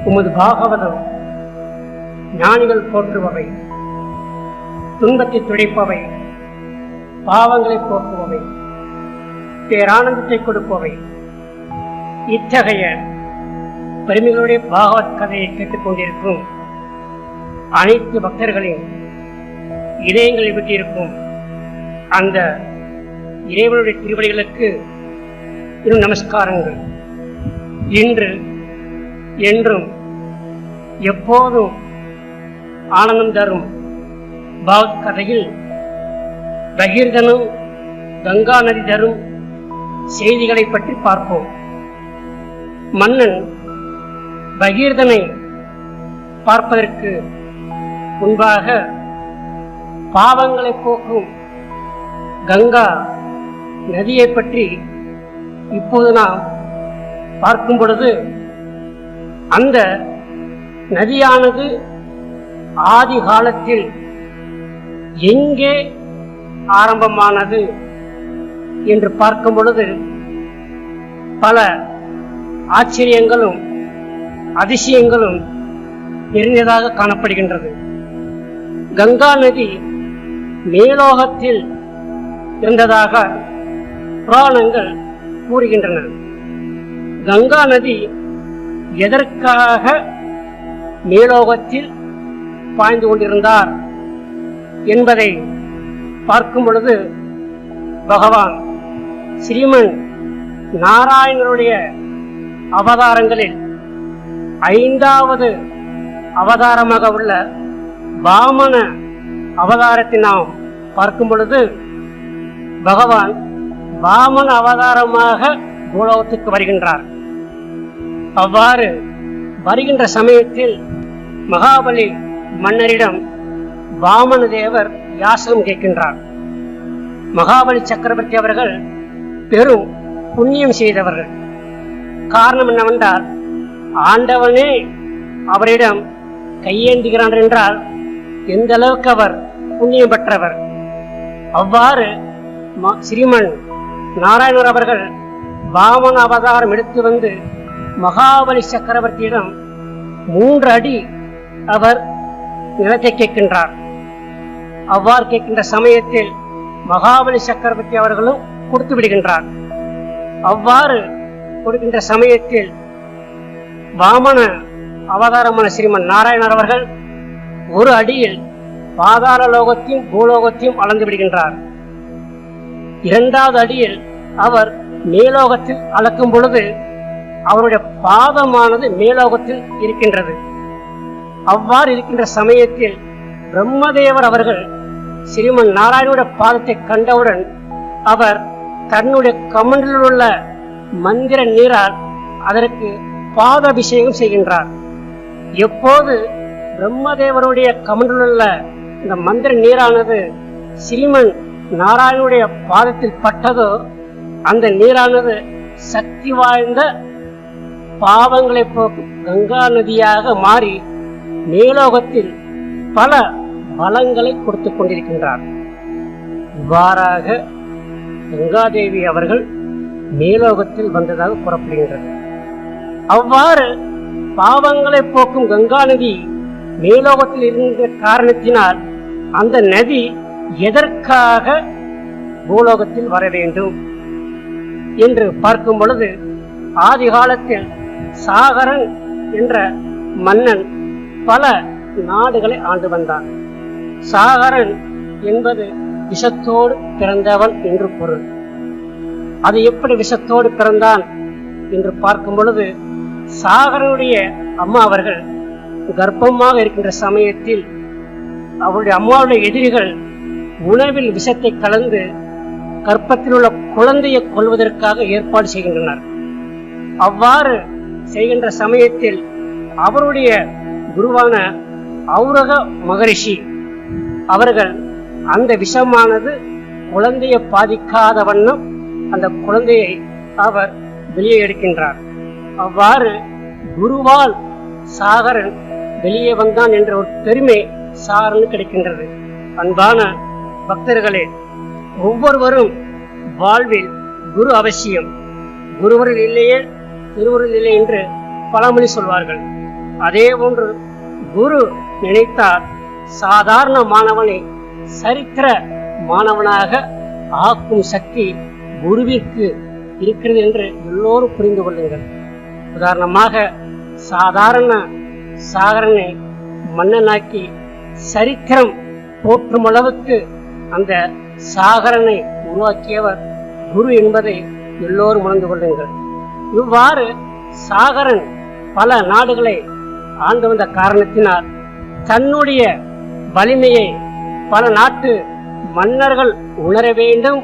உமது பாகவதம் ஞானிகள் போற்றுபவை, துன்பத்தை துடைப்பவை, பாவங்களை போக்குபவை, பேரானந்தத்தை கொடுப்பவை. இத்தகைய பெருமைகளுடைய பாகவத் கதையை கேட்டுக்கொண்டிருக்கும் அனைத்து பக்தர்களின் இதயங்களை விட்டிருக்கும் அந்த இறைவனுடைய திருவடிகளுக்கு இன்னும் நமஸ்காரங்கள். இன்று என்றும் எப்போதும் ஆனந்தம் தரும் பாகவத் கதையில் பகீரதனும் கங்கா நதி தரும் செய்திகளை பற்றி பார்ப்போம். மன்னன் பகீரதனை பார்ப்பதற்கு முன்பாக பாவங்களை போக்கும் கங்கா நதியை பற்றி இப்போது நாம் பார்க்கும் பொழுது, அந்த நதியானது ஆதி காலத்தில் எங்கே ஆரம்பமானது என்று பார்க்கும் பொழுது பல ஆச்சரியங்களும் அதிசயங்களும் நிறைந்ததாக காணப்படுகின்றது. கங்கா நதி மேலோகத்தில் இருந்ததாக புராணங்கள் கூறுகின்றன. கங்கா நதி எதற்காக மேலோகத்தில் பாய்ந்து கொண்டிருந்தார் என்பதை பார்க்கும் பொழுது, பகவான் ஸ்ரீமன் நாராயணனுடைய அவதாரங்களில் 5வது அவதாரமாக உள்ள வாமன அவதாரத்தை நாம் பார்க்கும் பொழுது, பகவான் வாமன அவதாரமாக பூலோகத்துக்கு வருகின்றார். அவ்வாறு வருகின்ற சமயத்தில் மகாபலி மன்னரிடம் வாமன தேவர் யாசகம் கேட்கின்றார். மகாபலி சக்கரவர்த்தி அவர்கள் பெரும் புண்ணியம் செய்தவர்கள். காரணம் என்னவென்றால், ஆண்டவனே அவரிடம் கையேந்துகிறார் என்றால் எந்த அளவுக்கு அவர் புண்ணியம் பெற்றவர். அவ்வாறு ஸ்ரீமன் நாராயணர் அவர்கள் வாமன அவதாரம் எடுத்து வந்து மகாபலி சக்கரவர்த்தியிடம் 3 அடி அவர் நிலத்தை கேட்கின்றார். அவ்வாறு கேட்கின்ற சமயத்தில் மகாபலி சக்கரவர்த்தி அவர்களும் கொடுத்து விடுகின்றார். அவ்வாறு கொடுக்கின்ற சமயத்தில் வாமன அவதாரமான ஸ்ரீமன் நாராயணர் அவர்கள் 1 அடியில் பாதாள லோகத்தையும் பூலோகத்தையும் அளந்து விடுகின்றார். 2வது அடியில் அவர் மேலோகத்தில் அளக்கும் பொழுது அவருடைய பாதமானது மேலோகத்தில் இருக்கின்றது. அவ்வாறு இருக்கின்ற சமயத்தில் பிரம்மதேவர் அவர்கள் ஸ்ரீமன் நாராயணனுடைய பாதத்தை கண்டவுடன் அவர் தன்னுடைய கமண்டலில் உள்ள மந்திர நீரால் அதற்கு பாதாபிஷேகம் செய்கின்றார். எப்போது பிரம்மதேவருடைய கமண்டலில் உள்ள இந்த மந்திர நீரானது ஸ்ரீமன் நாராயணனுடைய பாதத்தில் பட்டதோ, அந்த நீரானது சக்தி வாய்ந்த பாவங்களை போக்கும் கங்கா நதியாக மாறி மேலோகத்தில் பல பலங்களை கொடுத்து கொண்டிருக்கின்றார். இவ்வாறாக கங்காதேவி அவர்கள் மேலோகத்தில் வந்ததாக கூறப்படுகின்றது. அவ்வாறு பாவங்களை போக்கும் கங்கா நதி மேலோகத்தில் இருந்த காரணத்தினால் அந்த நதி எதற்காக பூலோகத்தில் வர வேண்டும் என்று பார்க்கும் பொழுது, ஆதி காலத்தில் சாகரன் என்ற மன்னன் பல நாடுகளை ஆண்டு வந்தான். சாகரன் என்பது விஷத்தோடு பிறந்தவன் என்று பொருள். அது எப்படி விஷத்தோடு பிறந்தான் என்று பார்க்கும் பொழுது, சாகரனுடைய அம்மா அவர்கள் கர்ப்பமாக இருக்கின்ற சமயத்தில் அவருடைய அம்மாவுடைய எதிரிகள் உணவில் விஷத்தை கலந்து கர்ப்பத்தில் உள்ள குழந்தையை கொல்வதற்காக ஏற்பாடு செய்கின்றனர். அவ்வாறு செய்கின்ற சமயத்தில் அவருடைய குருவான ஔரக மகரிஷி அவர்கள் அந்த விஷமானது குழந்தையை பாதிக்காத வண்ணம் அந்த குழந்தையை அவர் வெளியே எடுக்கின்றார். அவ்வாறு குருவால் சாகரன் வெளியே வந்தான் என்ற ஒரு பெருமை சாகரனுக்கு கிடைக்கின்றது. அன்பான பக்தர்களே, ஒவ்வொருவரும் வாழ்வில் குரு அவசியம், குருவரில் இல்லையே திருவருள் இல்லை என்று பழமொழி சொல்வார்கள். அதே போன்று குரு நினைத்தால் சாதாரண மாணவனை சரித்திர மாணவனாக ஆக்கும் சக்தி குருவிற்கு இருக்கிறது என்று எல்லோரும் புரிந்து கொள்ளுங்கள். உதாரணமாக சாதாரண சாகரனை மன்னனாக்கி சரித்திரம் போற்றும் அளவுக்கு அந்த சாகரனை உருவாக்கியவர் குரு என்பதை எல்லோரும் உணர்ந்து கொள்ளுங்கள். இவ்வாறு சாகரன் பல நாடுகளை ஆண்டு வந்த காரணத்தினால் தன்னுடைய வலிமையை பல நாட்டு மன்னர்கள் உணர வேண்டும்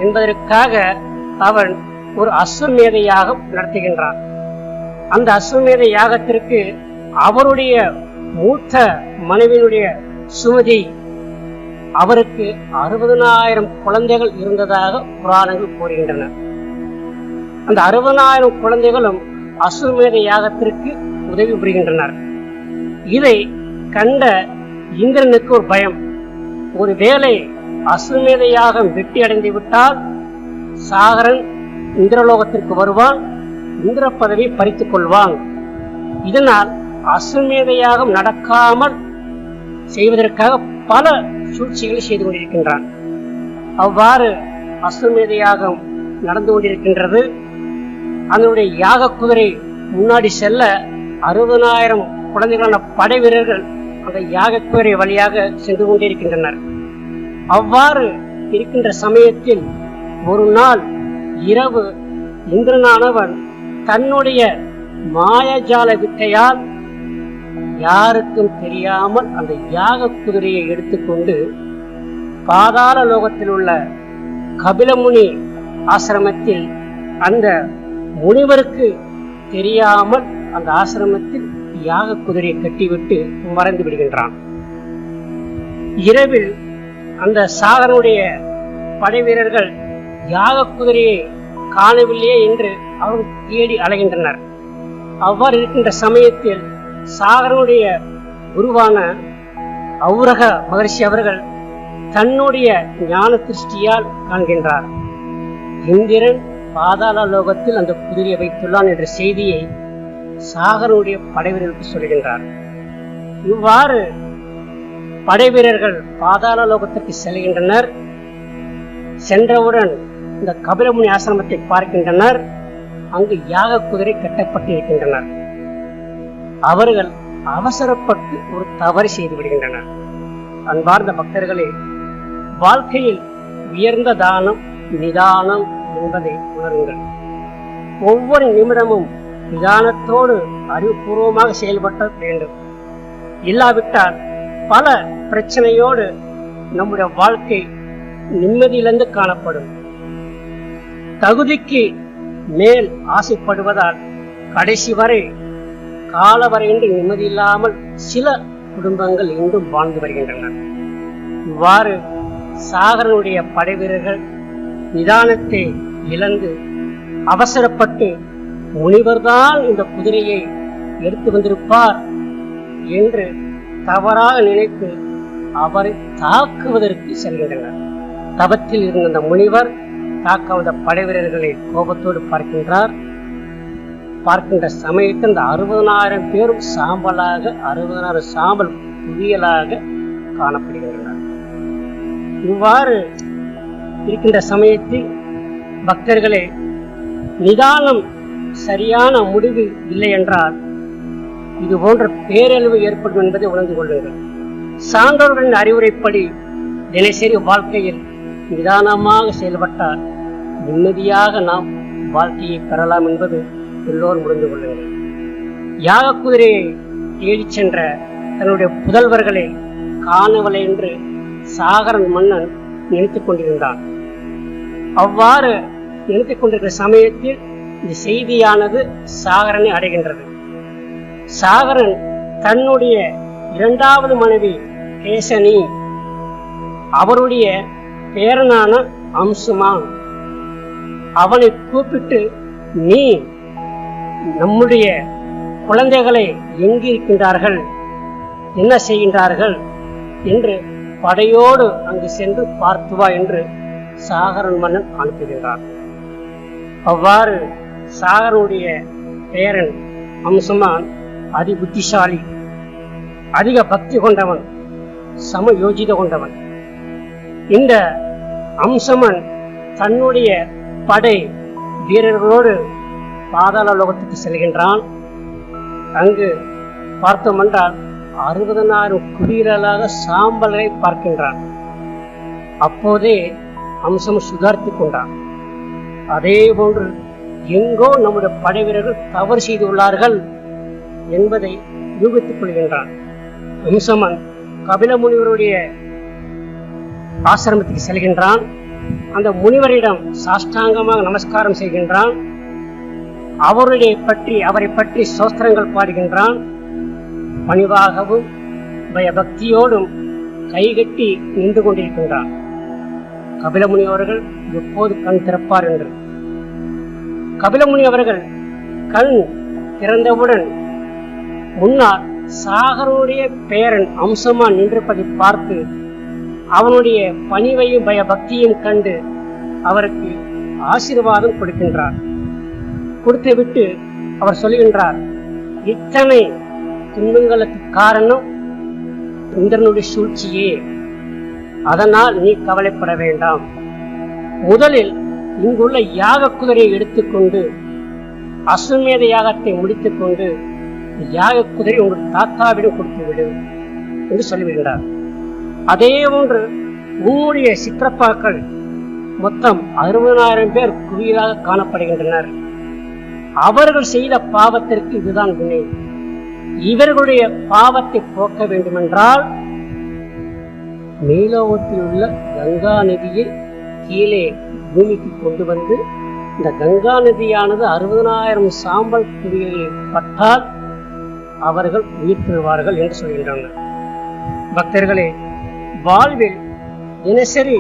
என்பதற்காக அவன் ஒரு அஸ்வமேத யாகம் நடத்துகின்றான். அந்த அஸ்வமேத யாகத்திற்கு அவருடைய மூத்த மனைவியினுடைய சுமதி, அவருக்கு 60,000 குழந்தைகள் இருந்ததாக புராணங்கள் கூறுகின்றன. அந்த 60,000 குழந்தைகளும் அஸ்வமேத யாகத்திற்கு உதவி புரிகின்றனர். இதை கண்ட இந்திரனுக்கு ஒரு பயம். ஒருவேளை அஸ்வமேத யாகம் வெற்றி அடைந்து விட்டால் சாகரன் இந்திரலோகத்திற்கு வருவான், இந்திர பதவி பறித்துக் கொள்வான். இதனால் அஸ்வமேத யாகம் நடக்காமல் செய்வதற்காக பல சூழ்ச்சிகளை செய்து கொண்டிருக்கின்றான். அவ்வாறு அஸ்வமேத யாகம் நடந்து கொண்டிருக்கின்றது. அதனுடைய யாக குதிரை முன்னாடி செல்ல 60,000 குழந்தைகளான படை வீரர்கள் அந்த யாக குதிரை வழியாக சென்று கொண்டிருக்கின்றனர். அவ்வாறு இருக்கின்ற சமயத்தில் ஒரு நாள் இரவு இந்திரனானவன் தன்னுடைய மாயஜால வித்தையால் யாருக்கும் தெரியாமல் அந்த யாக குதிரையை எடுத்துக்கொண்டு பாதாள லோகத்தில் உள்ள கபிலமுனி ஆசிரமத்தில் அந்த முனிவருக்கு தெரியாமல் அந்த ஆசிரமத்தில் யாக குதிரையை கட்டிவிட்டு மறைந்து விடுகின்றான். இரவில் அந்த சாகரனுடைய படை வீரர்கள் யாக குதிரையை காணவில்லையே என்று அவர்கள் தேடி அலைகின்றனர். அவ்வாறு இருக்கின்ற சமயத்தில் சாகரனுடைய குருவான ஔரக மகரிஷி அவர்கள் தன்னுடைய ஞான திருஷ்டியால் காண்கின்றார். இந்திரன் பாதாள லோகத்தில் அந்த குதிரையை வைத்துள்ளான் என்ற செய்தியை சாகரனுடைய படைவீரர்களுக்கு சொல்கின்றார். இவ்வாறு படைவீரர்கள் பாதாள லோகத்திற்கு செல்கின்றனர். சென்றவுடன் இந்த கபிலமுனி ஆசிரமத்தை பார்க்கின்றனர். அங்கு யாக குதிரை கட்டப்பட்டிருக்கின்றனர். அவர்கள் அவசரப்பட்டு ஒரு தவறு செய்து விடுகின்றனர். அன்பார்ந்த பக்தர்களே, வாழ்க்கையில் உயர்ந்த தானம் நிதானம் என்பதை உணருங்கள். ஒவ்வொரு நிமிடமும் நிதானத்தோடு அறிவுபூர்வமாக செயல்பட வேண்டும். இல்லாவிட்டால் பல பிரச்சனையோடு நம்முடைய வாழ்க்கை நிம்மதியிலிருந்து காணப்படும். தகுதிக்கு மேல் ஆசைப்படுவதால் கடைசி வரை கால வரையின்றி நிம்மதி இல்லாமல் சில குடும்பங்கள் இன்றும் வாழ்ந்து வருகின்றன. இவ்வாறு சாகரனுடைய படை வீரர்கள் நிதானத்தை இழந்து அவசரப்பட்டு முனிவர்தான் இந்த குதிரையை எடுத்து வந்திருப்பார் என்று தவறாக நினைத்து அவரை தாக்குவதற்கு செல்கின்றனர். தவத்தில் இருந்த அந்த முனிவர் தாக்க வந்த படை வீரர்களை கோபத்தோடு பார்க்கின்ற சமயத்தில் இந்த 60,000 பேரும் சாம்பலாக 60,000 சாம்பல் புதியலாக காணப்படுகின்றனர். இவ்வாறு இருக்கின்ற சமயத்தில் பக்தர்களே, நிதானம் சரியான முடிவு இல்லை என்றால் இது போன்ற பேரழிவு ஏற்படும் என்பதை உணர்ந்து கொள்ளுங்கள். சான்றோர்களின் அறிவுரைப்படி தினசரி வாழ்க்கையில் நிதானமாக செயல்பட்டால் நிம்மதியாக நாம் வாழ்க்கையை பெறலாம் என்பது எல்லோரும் உணர்ந்து கொள்ளுங்கள். யாக குதிரையை தேடிச் சென்ற தன்னுடைய புதல்வர்களை காணவில்லை என்று சாகரன் மன்னன் நினைத்துக் கொண்டிருந்தான். அவ்வாறு நினைத்துக் கொண்டிருக்கிற சமயத்தில் இந்த செய்தியானது சாகரனை அடைகின்றது. சாகரன் தன்னுடைய 2வது மனைவி கேசனி, அவருடைய பேரனான அம்சுமான், அவனை கூப்பிட்டு, நீ நம்முடைய குழந்தைகளை எங்கிருக்கின்றார்கள், என்ன செய்கின்றார்கள் என்று படையோடு அங்கு சென்று பார்த்து வா என்று சாகரன் மன்னன் அனுப்புகின்றார். அவ்வாறு சாகருடைய பேரன் அம்சமான் அதி புத்திசாலி, அதிக பக்தி கொண்டவன், சமயோஜித கொண்டவன். இந்த அம்சமன் தன்னுடைய படை வீரர்களோடு பாதாள லோகத்துக்கு செல்கின்றான். அங்கு பார்த்தோம் என்றால் 60,000 குவியலாக சாம்பலை பார்க்கின்றான். அப்போதே அம்சம் சுதாரித்துக் கொண்டான். அதே போன்று எங்கோ நம்முடைய படை வீரர்கள் தவறு செய்துள்ளார்கள் என்பதை யூகித்துக் கொள்கின்றான். அம்சமன் கபில முனிவருடைய ஆசிரமத்துக்கு செல்கின்றான். அந்த முனிவரிடம் சாஷ்டாங்கமாக நமஸ்காரம் செய்கின்றான். அவரை பற்றி சோஸ்திரங்கள் பாடுகின்றான். பணிவாகவும் பயபக்தியோடும் கைகட்டி நின்று கொண்டிருக்கின்றான். கபிலமுனி அவர்கள் எப்போது கண் திறப்பார் என்று. கபிலமுனி அவர்கள் கண் திறந்தவுடன் முன்னால் சாகருடைய பேரன் அம்சமான் நின்றிருப்பதை பார்த்து அவனுடைய பணிவையும் பயபக்தியும் கண்டு அவருக்கு ஆசீர்வாதம் கொடுக்கின்றார். கொடுத்துவிட்டு அவர் சொல்லுகின்றார், இத்தனை துன்பங்களுக்கு காரணம் இந்திரனுடைய சூழ்ச்சியே, அதனால் நீ கவலைப்பட வேண்டாம். முதலில் இங்குள்ள யாக குதிரையை எடுத்துக்கொண்டு அஸ்வமேத யாகத்தை முடித்துக் கொண்டு யாக குதிரை உங்கள் தாத்தாவிடம் கொடுத்து விடு என்று சொல்லிவிடுகிறார். அதே போன்று உன்னுடைய சிற்றப்பாக்கள் மொத்தம் 60,000 பேர் குவியலாக காணப்படுகின்றனர். அவர்கள் செய்த பாவத்திற்கு இதுதான் வினை. இவர்களுடைய பாவத்தை போக்க வேண்டுமென்றால் மேலோகத்தில் உள்ள கங்கா நதியை கீழே பூமிக்கு கொண்டு வந்து இந்த கங்கா நதியானது 60,000 சாம்பல் குவியலில் பட்டால் அவர்கள் உயிர் பெறுவார்கள் என்று சொல்கின்றனர். பக்தர்களே, வாழ்வில் தினசரி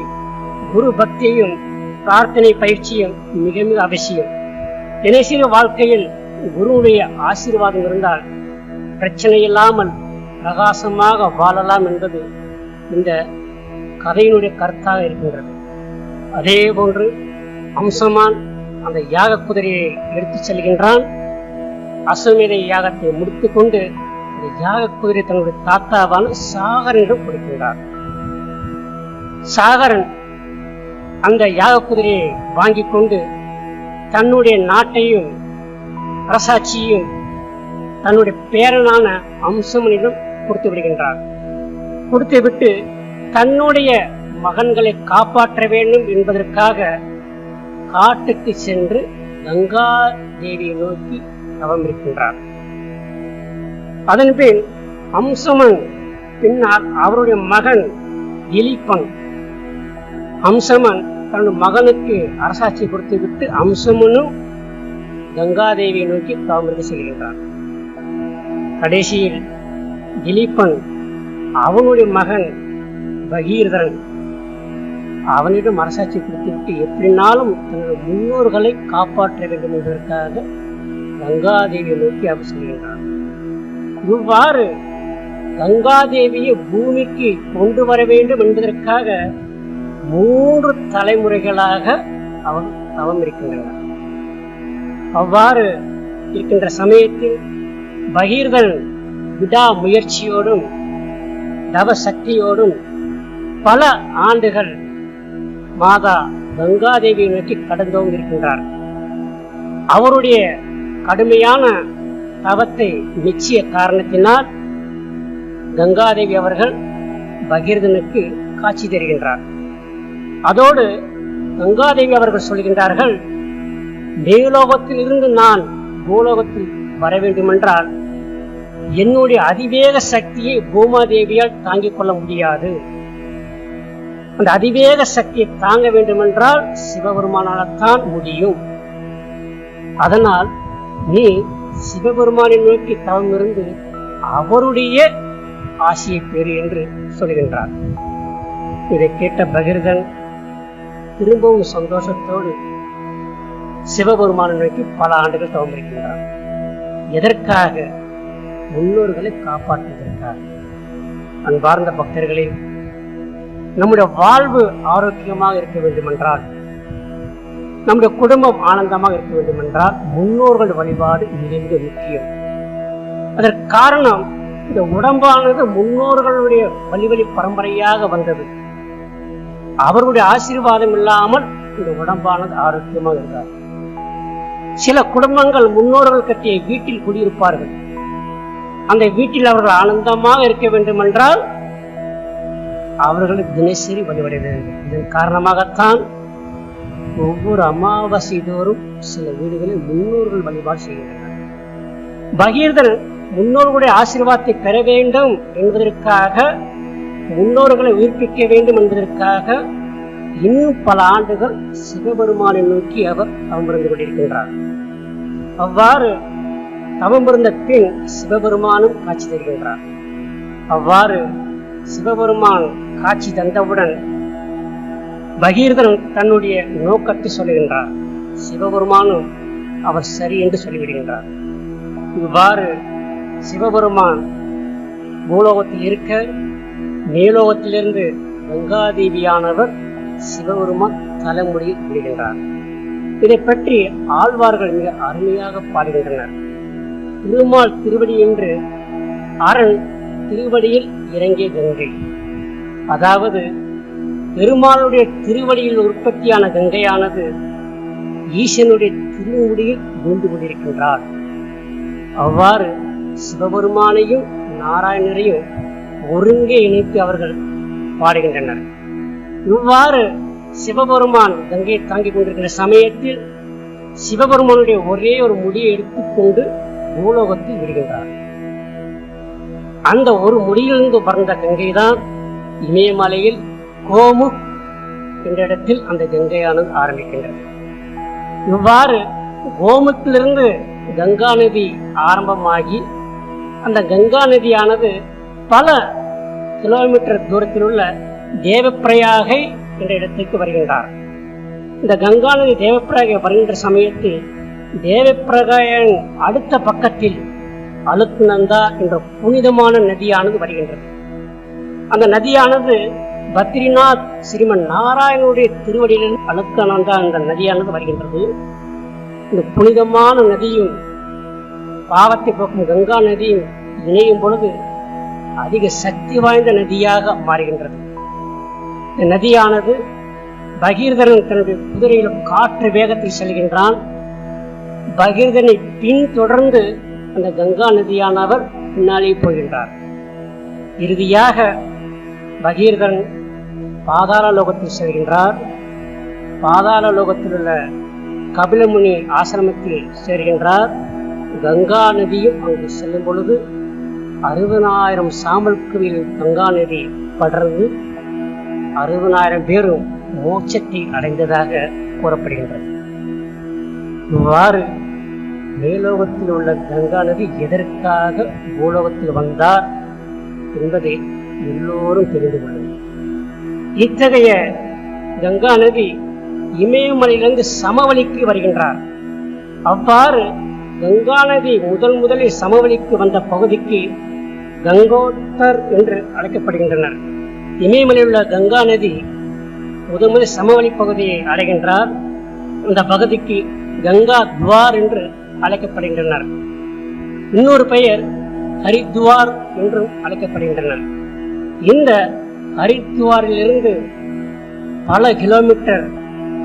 குரு பக்தியும் பிரார்த்தனை பயிற்சியும் மிக மிக அவசியம். தினசரி வாழ்க்கையில் குருவுடைய ஆசீர்வாதம் இருந்தால் பிரச்சனை இல்லாமல் பிரகாசமாக வாழலாம் என்பது இந்த கதையினுடைய கருத்தாக இருக்கின்றது. அதே போன்று அம்சமான் அந்த யாக குதிரையை எடுத்துச் செல்கின்றான். அஸ்வமேத யாகத்தை முடித்துக் கொண்டு இந்த யாக குதிரை தன்னுடைய தாத்தாவான சாகரனிடம் கொடுக்கின்றார். சாகரன் அந்த யாக குதிரையை வாங்கி கொண்டு தன்னுடைய நாட்டையும் அரசாட்சியையும் தன்னுடைய பேரனான அம்சமனிடம் கொடுத்து விடுகின்றார். கொடுத்து விட்டு தன்னுடைய மகன்களை காப்பாற்ற வேண்டும் என்பதற்காக காட்டுக்கு சென்று கங்கா தேவியை நோக்கி தவம் இருக்கின்றார். அதன் பின் அம்சமன் பின்னால் அவருடைய மகன் திலீபன், அம்சமன் தன்னுடைய மகனுக்கு அரசாட்சி கொடுத்து விட்டு அம்சமனும் கங்காதேவியை நோக்கி தவம் இருந்து செல்கின்றார். கடைசியில் திலீபன் அவனுடைய மகன் பகீரதன் அவனிடம் அரசாட்சி கொடுத்துவிட்டு எப்படினாலும் தன்னுடைய முன்னோர்களை காப்பாற்ற வேண்டும் என்பதற்காக கங்காதேவியை நோக்கி அவர் செல்கின்றார். இவ்வாறு கங்காதேவியை பூமிக்கு கொண்டு வர வேண்டும் என்பதற்காக 3 தலைமுறைகளாக அவர் தவம் இருக்கின்றனர். அவ்வாறு இருக்கின்ற சமயத்தில் பகீரதன் விடா முயற்சியோடும் தவ சக்தியோடும் பல ஆண்டுகள் மாதா கங்காதேவியை நோக்கி கடந்தோம் இருக்கின்றார். அவருடைய கடுமையான தவத்தை மெச்சிய காரணத்தினால் கங்காதேவி அவர்கள் பகீரதனுக்கு காட்சி தருகின்றார். அதோடு கங்காதேவி அவர்கள் சொல்கின்றார்கள், மேலோகத்தில் இருந்து நான் பூலோகத்தில் வர வேண்டுமென்றால் என்னுடைய அதிவேக சக்தியை பூமாதேவியால் தாங்கிக் கொள்ள முடியாது. அந்த அதிவேக சக்தியை தாங்க வேண்டுமென்றால் சிவபெருமானால்தான் முடியும். அதனால் நீ சிவபெருமானை நோக்கி தவம் இருந்து அவருடைய ஆசியை பெறு என்று சொல்கின்றார். இதை கேட்ட பகீரதன் திரும்பவும் சந்தோஷத்தோடு சிவபெருமானை நோக்கி பல ஆண்டுகள் தவம் இருக்கின்றார். எதற்காக? முன்னோர்களை காப்பாற்றுவதற்காக. அன்பார்ந்த பக்தர்களே, நம்முடைய வாழ்வு ஆரோக்கியமாக இருக்க வேண்டுமென்றால் நம்முடைய குடும்பம் ஆனந்தமாக இருக்க வேண்டும் என்றால் முன்னோர்கள் வழிபாடு மிக மிக முக்கியம். அதற்கு காரணம், இந்த உடம்பானது முன்னோர்களுடைய வழி பரம்பரையாக வந்தது. அவர்களுடைய ஆசீர்வாதம் இல்லாமல் இந்த உடம்பானது ஆரோக்கியமாக இருந்தார். சில குடும்பங்கள் முன்னோர்கள் கட்டிய வீட்டில் குடியிருப்பார்கள். அந்த வீட்டில் அவர்கள் ஆனந்தமாக இருக்க வேண்டும் என்றால் அவர்களுக்கு தினசரி வழிபட வேண்டும். இதன் காரணமாகத்தான் ஒவ்வொரு அமாவாசை தோறும் சில வீடுகளில் முன்னோர்கள் வழிபாடு செய்கின்றனர். பகீரதன் முன்னோர்களுடைய ஆசீர்வாதத்தை பெற வேண்டும் என்பதற்காக, முன்னோர்களை உயிர்ப்பிக்க வேண்டும் என்பதற்காக இன்னும் பல ஆண்டுகள் சிவபெருமானை நோக்கி அவர் தவமிருந்து கொண்டிருக்கின்றார். அவ்வாறு தவமிருந்த பின் சிவபெருமானும் காட்சி தருகின்றார். அவ்வாறு சிவபெருமான் காட்சி தந்தவுடன் பகீரதன் தன்னுடைய நோக்கத்தை சொல்லுகின்றார். சிவபெருமானும் அவர் சரி என்று சொல்லிவிடுகின்றார். இவ்வாறு சிவபெருமான் பூலோகத்தில் இருக்க, மேலோகத்திலிருந்து கங்காதேவியானவர் சிவபெருமான் தலைமுடியில் விடுகின்றார். இதை பற்றி ஆழ்வார்கள் மிக அருமையாக பாடுகின்றனர். திருமால் திருவடி என்று அரண் திருவடியில் இறங்கிய கங்கை, அதாவது பெருமாளுடைய திருவடியில் உற்பத்தியான கங்கையானது ஈசனுடைய திருமுடியில் விழுந்து கொண்டிருக்கின்றார். அவ்வாறு சிவபெருமானையும் நாராயணரையும் ஒருங்கே இணைத்து அவர்கள் பாடுகின்றனர். இவ்வாறு சிவபெருமான் கங்கையை தாங்கிக் கொண்டிருக்கிற சமயத்தில் சிவபெருமானுடைய ஒரே ஒரு முடியை எடுத்துக்கொண்டு பூலோகத்தில் விடுகின்றார். அந்த ஒரு முடியிலிருந்து பறந்த கங்கை தான் இமயமலையில் கோமுக் என்ற இடத்தில் அந்த கங்கையானது ஆரம்பிக்கின்றது. இவ்வாறு கோமுக்கிலிருந்து கங்கா நதி ஆரம்பமாகி அந்த கங்கா நதியானது பல கிலோமீட்டர் தூரத்தில் உள்ள தேவப்பிரயாகை என்ற இடத்திற்கு வருகின்றார். இந்த கங்கா நதி தேவப்பிரயாகை வருகின்ற சமயத்தில் தேவப்பிரயாகின் அடுத்த பக்கத்தில் அலுக்நந்தா என்ற புனிதமான நதியானது வருகின்றது. அந்த நதியானது பத்ரிநாத் ஸ்ரீமன் நாராயணனுடைய திருவடியில் அலுக்நந்தா என்ற நதியானது வருகின்றது. இந்த புனிதமான நதியும் பாவத்தை போக்கும் கங்கா நதியும் இணையும் பொழுது அதிக சக்தி வாய்ந்த நதியாக மாறுகின்றது. இந்த நதியானது பகீரதன் தன்னுடைய குதிரையில் காற்று வேகத்தில் செல்கின்றான். பகீரதனை பின்தொடர்ந்து அந்த கங்கா நதியானவர் பின்னாலே போகின்றார். இறுதியாக பகீரதன் பாதாள லோகத்தில் செல்கின்றார். பாதாள லோகத்தில் உள்ள கபிலமுனி ஆசிரமத்தில் சேர்கின்றார். கங்கா நதியும் அங்கு செல்லும் பொழுது 60,000 சாம்பல் குவியில் கங்கா நதி படர்ந்து 60,000 பேரும் மோட்சத்தை அடைந்ததாக கூறப்படுகின்றது. இவ்வாறு மேலோகத்தில் உள்ள கங்கா நதி எதற்காக பூலோகத்தில் வந்தார் என்பதை எல்லோரும் தெரிந்து கொள்ளும். இத்தகைய கங்கா நதி இமயமலையிலிருந்து சமவெளிக்கு வருகின்றார். அவ்வாறு கங்கா நதி முதலில் சமவெளிக்கு வந்த பகுதிக்கு கங்கோத்தர் என்று அழைக்கப்படுகின்றனர். இமயமலையில் உள்ள கங்கா நதி முதல் சமவெளி பகுதியை அடைகின்றார். இந்த பகுதிக்கு கங்கா துவார் என்று அழைக்கப்படுகின்றனர். இன்னொரு பெயர் ஹரித்வார் என்றும் அழைக்கப்படுகின்றனர். இந்த ஹரித்வாரிலிருந்து பல கிலோமீட்டர்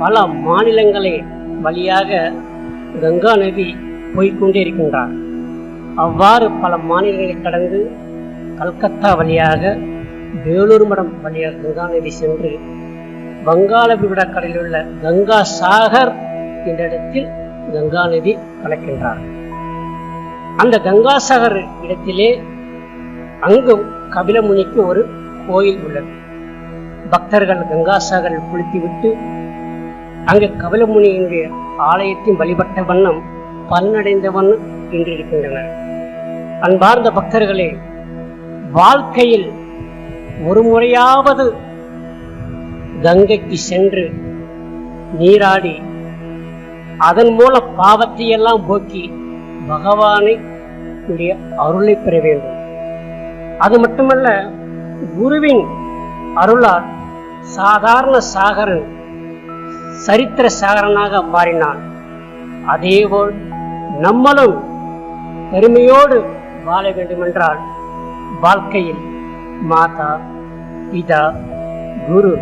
பல மாநிலங்களை வழியாக கங்கா நதி போய்கொண்டே இருக்கின்றார். அவ்வாறு பல மாநிலங்களை கடந்து கல்கத்தா வழியாக வேலூர் மடம் வழியாக கங்கா நதி சென்று வங்காள விரிகுடாக்கடலில் உள்ள கங்கா சாகர் என்ற இடத்தில் கங்கா நதி கலக்கின்றார். அந்த கங்கா சாகர் இடத்திலே அங்கும் கபிலமுனிக்கு ஒரு கோயில் உள்ளது. பக்தர்கள் கங்கா சாகரில் குளித்துவிட்டு அங்கு கபிலமுனியினுடைய ஆலயத்தின் வழிபட்ட வண்ணம் பலனடைந்த வண்ணம் இன்றிருக்கின்றனர். அன்பார்ந்த பக்தர்களே, வாழ்க்கையில் ஒரு முறையாவது கங்கைக்கு சென்று நீராடி அதன் மூலம் பாவத்தை எல்லாம் போக்கி பகவானை அருளை பெற வேண்டும். அது மட்டுமல்ல, குருவின் அருளால் சாதாரண சாகரன் சரித்திர சாகரனாக மாறினான். அதேபோல் நம்மளும் பெருமையோடு வாழ வேண்டுமென்றால் வாழ்க்கையில் மாதா, பிதா, குரு,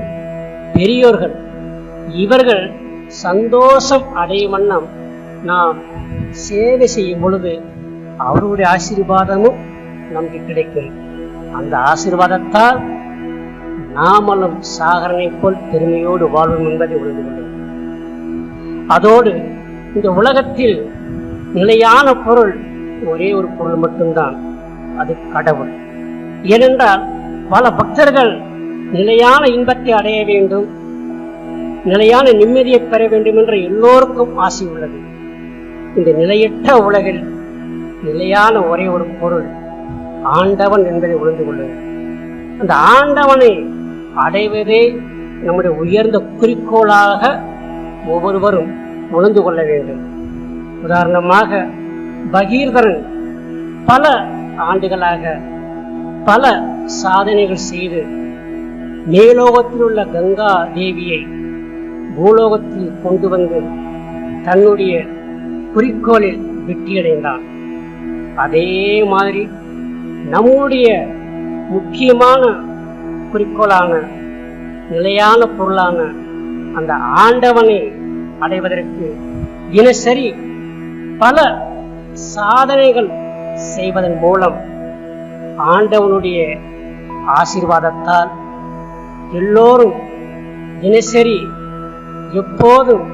பெரியோர்கள் இவர்கள் சந்தோஷம் அடையும் வண்ணம் நாம் சேவை செய்யும் பொழுது அவருடைய ஆசீர்வாதமும் நமக்கு கிடைக்கும். அந்த ஆசீர்வாதத்தால் நாமளும் சாகரனை போல் பெருமையோடு வாழ்வோம் என்பதை உணர்ந்து கொள்ளும். அதோடு இந்த உலகத்தில் நிலையான பொருள் ஒரே ஒரு பொருள் மட்டும்தான், அது கடவுள். ஏனென்றால் பல பக்தர்கள் நிலையான இன்பத்தை அடைய வேண்டும், நிலையான நிம்மதியை பெற வேண்டும் என்ற எல்லோருக்கும் ஆசை உள்ளது. இந்த நிலையற்ற உலகில் நிலையான ஒரே ஒரு பொருள் ஆண்டவன் என்பதை உணர்ந்து கொள்ளுங்கள். அந்த ஆண்டவனை அடைவதே நம்முடைய உயர்ந்த குறிக்கோளாக ஒவ்வொருவரும் உணர்ந்து கொள்ள வேண்டும். உதாரணமாக பகீரதன் பல ஆண்டுகளாக பல சாதனைகள் செய்து மேலோகத்தில் உள்ள கங்கா தேவியை பூலோகத்தில் கொண்டு வந்து தன்னுடைய குறிக்கோளில் வெற்றியடைந்தான். அதே மாதிரி நம்முடைய முக்கியமான குறிக்கோளான நிலையான பொருளான அந்த ஆண்டவனை அடைவதற்கு தினசரி பல சாதனைகள் செய்வதன் மூலம் ஆண்டவனுடைய ஆசீர்வாதத்தால் எல்லோரும் தினசரி எப்போதும்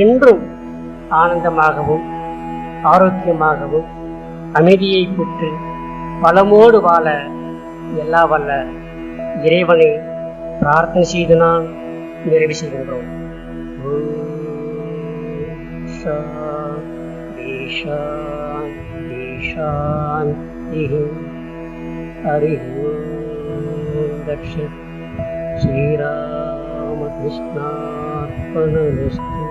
என்றும் ஆனந்தமாகவும் ஆரோக்கியமாகவும் அமைதியை பெற்று பலமோடு வாழ எல்லா வல்ல இறைவனை பிரார்த்தனை செய்து நாம் நிறைவு செய்கின்றோம். ஸ்ரீராமகிருஷ்ணார்ப்பணமஸ்து.